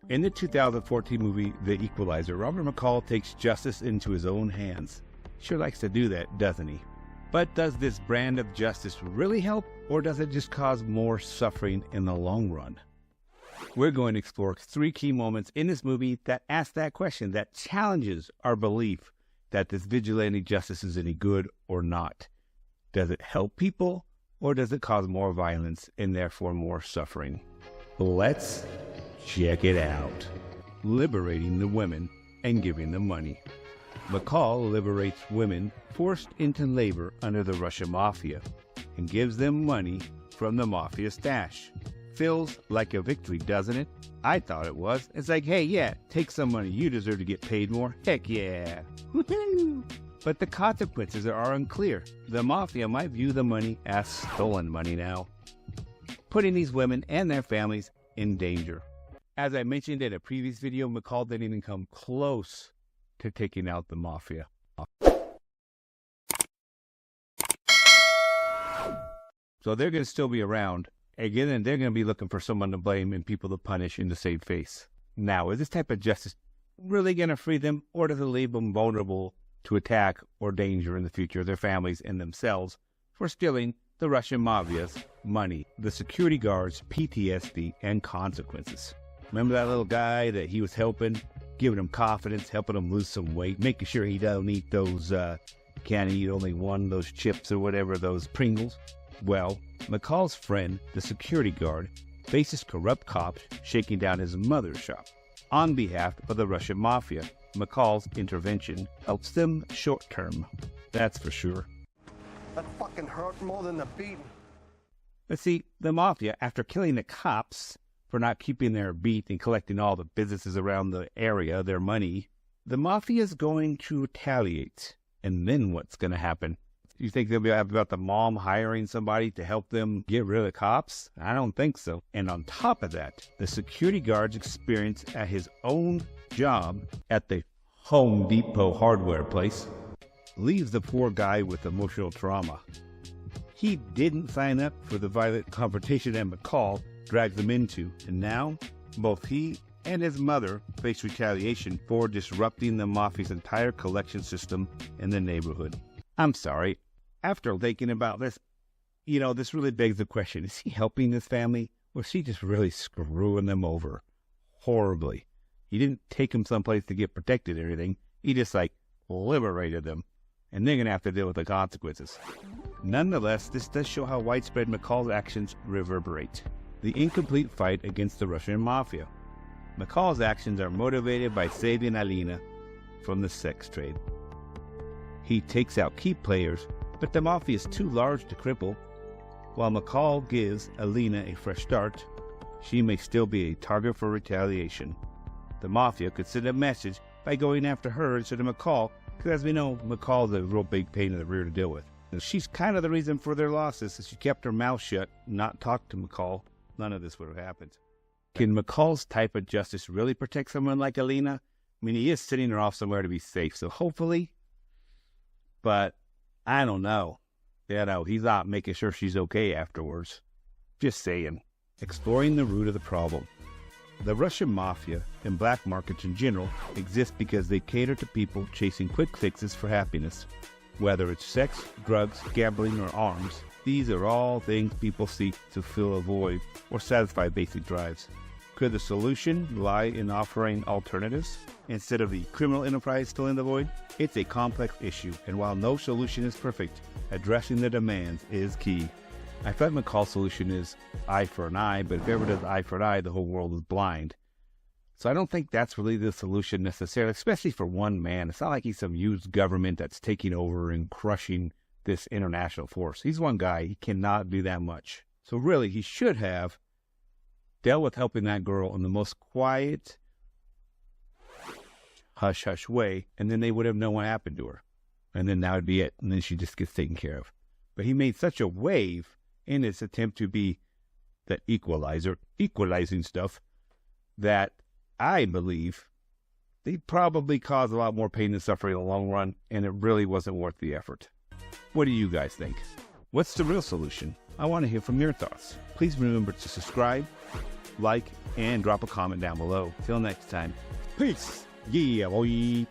In the 2014 movie, The Equalizer, Robert McCall takes justice into his own hands. Sure likes to do that, doesn't he? But does this brand of justice really help, or does it just cause more suffering in the long run? We're going to explore 3 key moments in this movie that ask that question, that challenges our belief that this vigilante justice is any good or not. Does it help people, or does it cause more violence and therefore more suffering? Let's check it out. Liberating the women and giving them money. McCall liberates women forced into labor under the Russian mafia and gives them money from the mafia stash. Feels like a victory, doesn't it? I thought it was. It's like, hey, yeah, take some money. You deserve to get paid more. Heck yeah. Woohoo! But the consequences are unclear. The mafia might view the money as stolen money now, putting these women and their families in danger. As I mentioned in a previous video, McCall didn't even come close to taking out the mafia. So they're going to still be around. Again, and they're going to be looking for someone to blame and people to punish and to save face. Now, is this type of justice really going to free them, or does it leave them vulnerable to attack or danger in the future of their families and themselves for stealing the Russian mafia's money, the security guards' PTSD, and consequences? Remember that little guy that he was helping, giving him confidence, helping him lose some weight, making sure he don't eat those, can't eat only one, those chips or whatever, those Pringles? Well, McCall's friend, the security guard, faces corrupt cops shaking down his mother's shop. On behalf of the Russian mafia, McCall's intervention helps them short-term. That's for sure. That fucking hurt more than the beating. But see, the mafia, after killing the cops for not keeping their beat and collecting all the businesses around the area, their money, the mafia is going to retaliate. And then what's going to happen? You think they'll be about the mom hiring somebody to help them get rid of the cops? I don't think so. And on top of that, the security guard's experience at his own job at the Home Depot hardware place leaves the poor guy with emotional trauma. He didn't sign up for the violent confrontation that McCall dragged them into, and now both he and his mother face retaliation for disrupting the mafia's entire collection system in the neighborhood. I'm sorry. After thinking about this, this really begs the question, is he helping this family, or is he just really screwing them over horribly? He didn't take them someplace to get protected or anything. He just, liberated them, and they're going to have to deal with the consequences. Nonetheless, this does show how widespread McCall's actions reverberate. The incomplete fight against the Russian mafia. McCall's actions are motivated by saving Alina from the sex trade. He takes out key players, but the mafia is too large to cripple. While McCall gives Alina a fresh start, she may still be a target for retaliation. The mafia could send a message by going after her instead of McCall, because as we know, McCall's a real big pain in the rear to deal with. And she's kind of the reason for their losses. If she kept her mouth shut, not talked to McCall, none of this would have happened. Can McCall's type of justice really protect someone like Alina? I mean, he is sending her off somewhere to be safe, so hopefully. But I don't know. He's not making sure she's okay afterwards. Just saying. Exploring the root of the problem. The Russian mafia and black markets in general exist because they cater to people chasing quick fixes for happiness. Whether it's sex, drugs, gambling, or arms, these are all things people seek to fill a void or satisfy basic drives. Could the solution lie in offering alternatives instead of the criminal enterprise filling the void? It's a complex issue, and while no solution is perfect, addressing the demands is key. I thought McCall's solution is eye for an eye, but if ever does eye for an eye, the whole world is blind. So I don't think that's really the solution necessarily, especially for one man. It's not like he's some huge government that's taking over and crushing this international force. He's one guy. He cannot do that much. So really, he should have dealt with helping that girl in the most quiet, hush-hush way, and then they would have known what happened to her. And then that would be it. And then she just gets taken care of. But he made such a wave in his attempt to be the equalizer, equalizing stuff, that I believe they probably caused a lot more pain and suffering in the long run, and it really wasn't worth the effort. What do you guys think? What's the real solution? I want to hear from your thoughts. Please remember to subscribe, like, and drop a comment down below. Till next time, peace. Yeah, boy.